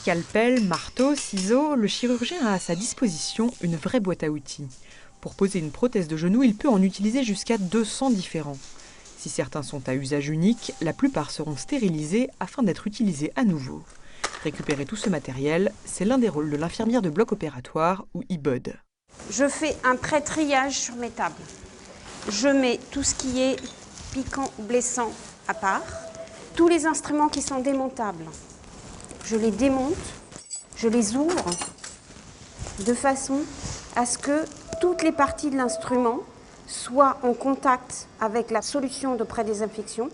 Scalpel, marteau, ciseaux, le chirurgien a à sa disposition une vraie boîte à outils. Pour poser une prothèse de genou, il peut en utiliser jusqu'à 200 différents. Si certains sont à usage unique, la plupart seront stérilisés afin d'être utilisés à nouveau. Récupérer tout ce matériel, c'est l'un des rôles de l'infirmière de bloc opératoire ou IBOD. Je fais un pré-triage sur mes tables. Je mets tout ce qui est piquant, blessant à part. Tous les instruments qui sont démontables, je les démonte, je les ouvre de façon à ce que toutes les parties de l'instrument soient en contact avec la solution de pré-désinfection.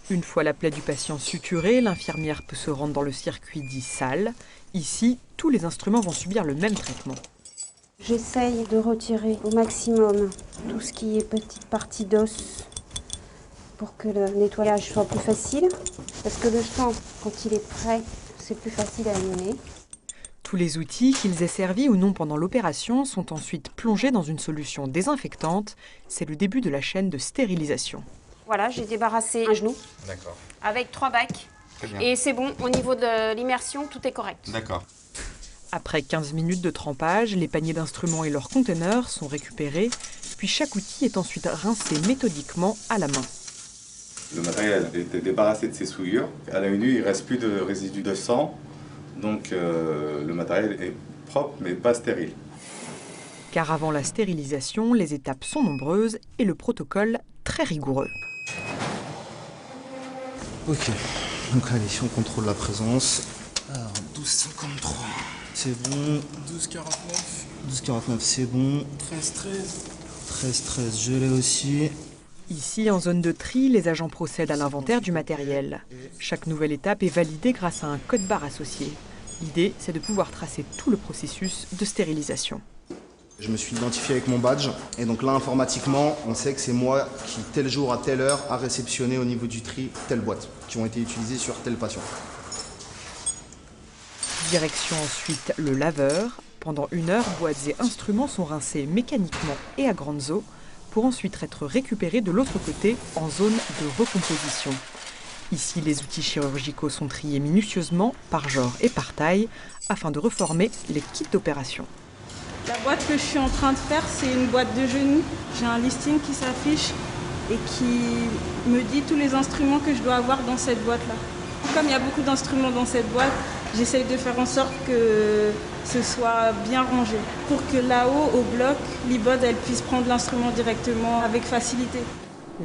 Une fois la plaie du patient suturée, l'infirmière peut se rendre dans le circuit dit salle. Ici, tous les instruments vont subir le même traitement. J'essaye de retirer au maximum tout ce qui est petite partie d'os pour que le nettoyage soit plus facile. Parce que le sang, quand il est prêt, c'est plus facile à éliminer. Tous les outils, qu'ils aient servi ou non pendant l'opération, sont ensuite plongés dans une solution désinfectante. C'est le début de la chaîne de stérilisation. Voilà, j'ai débarrassé un genou avec 3 bacs. Et c'est bon, au niveau de l'immersion, tout est correct. D'accord. Après 15 minutes de trempage, les paniers d'instruments et leurs conteneurs sont récupérés, puis chaque outil est ensuite rincé méthodiquement à la main. Le matériel a été débarrassé de ses souillures. À l'œil nu, il ne reste plus de résidus de sang, donc le matériel est propre mais pas stérile. Car avant la stérilisation, les étapes sont nombreuses et le protocole très rigoureux. Ok, donc allez, on contrôle la présence. Alors, 12,53, c'est bon. 12,49. 12,49, c'est bon. 13,13. 13,13, je l'ai aussi. Ici, en zone de tri, les agents procèdent à l'inventaire du matériel. Chaque nouvelle étape est validée grâce à un code-barre associé. L'idée, c'est de pouvoir tracer tout le processus de stérilisation. Je me suis identifié avec mon badge. Et donc là, informatiquement, on sait que c'est moi qui, tel jour à telle heure, a réceptionné au niveau du tri telle boîte, qui ont été utilisées sur tel patient. Direction ensuite le laveur. Pendant 1 heure, boîtes et instruments sont rincés mécaniquement et à grandes eaux pour ensuite être récupérés de l'autre côté en zone de recomposition. Ici, les outils chirurgicaux sont triés minutieusement par genre et par taille afin de reformer les kits d'opération. La boîte que je suis en train de faire, c'est une boîte de genou. J'ai un listing qui s'affiche et qui me dit tous les instruments que je dois avoir dans cette boîte-là. Comme il y a beaucoup d'instruments dans cette boîte, j'essaye de faire en sorte que ce soit bien rangé pour que là-haut, au bloc, l'IBOD elle puisse prendre l'instrument directement avec facilité.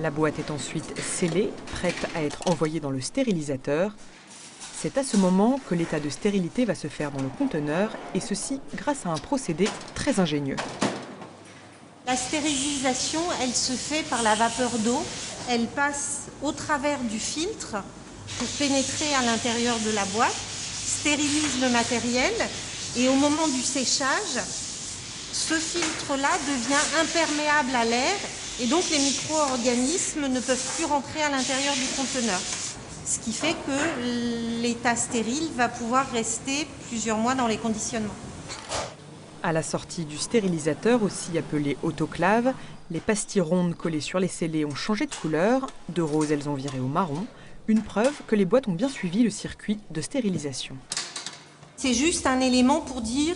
La boîte est ensuite scellée, prête à être envoyée dans le stérilisateur. C'est à ce moment que l'état de stérilité va se faire dans le conteneur, et ceci grâce à un procédé très ingénieux. La stérilisation, elle se fait par la vapeur d'eau. Elle passe au travers du filtre pour pénétrer à l'intérieur de la boîte, stérilise le matériel et au moment du séchage, ce filtre-là devient imperméable à l'air et donc les micro-organismes ne peuvent plus rentrer à l'intérieur du conteneur. Ce qui fait que l'état stérile va pouvoir rester plusieurs mois dans les conditionnements. À la sortie du stérilisateur, aussi appelé autoclave, les pastilles rondes collées sur les scellés ont changé de couleur. De rose, elles ont viré au marron. Une preuve que les boîtes ont bien suivi le circuit de stérilisation. C'est juste un élément pour dire,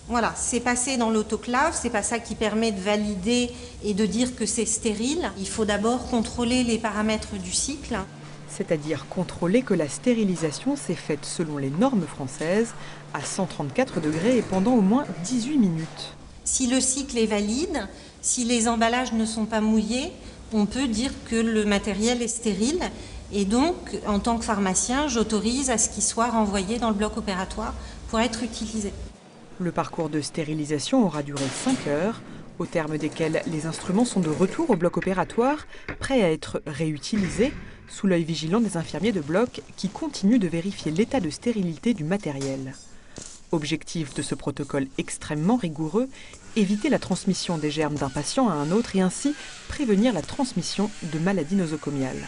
voilà, c'est passé dans l'autoclave, c'est pas ça qui permet de valider et de dire que c'est stérile. Il faut d'abord contrôler les paramètres du cycle. C'est-à-dire contrôler que la stérilisation s'est faite selon les normes françaises, à 134 degrés et pendant au moins 18 minutes. Si le cycle est valide, si les emballages ne sont pas mouillés, on peut dire que le matériel est stérile. Et donc, en tant que pharmacien, j'autorise à ce qu'il soit renvoyé dans le bloc opératoire pour être utilisé. Le parcours de stérilisation aura duré 5 heures, au terme desquelles les instruments sont de retour au bloc opératoire, prêts à être réutilisés, sous l'œil vigilant des infirmiers de bloc qui continuent de vérifier l'état de stérilité du matériel. Objectif de ce protocole extrêmement rigoureux, éviter la transmission des germes d'un patient à un autre et ainsi prévenir la transmission de maladies nosocomiales.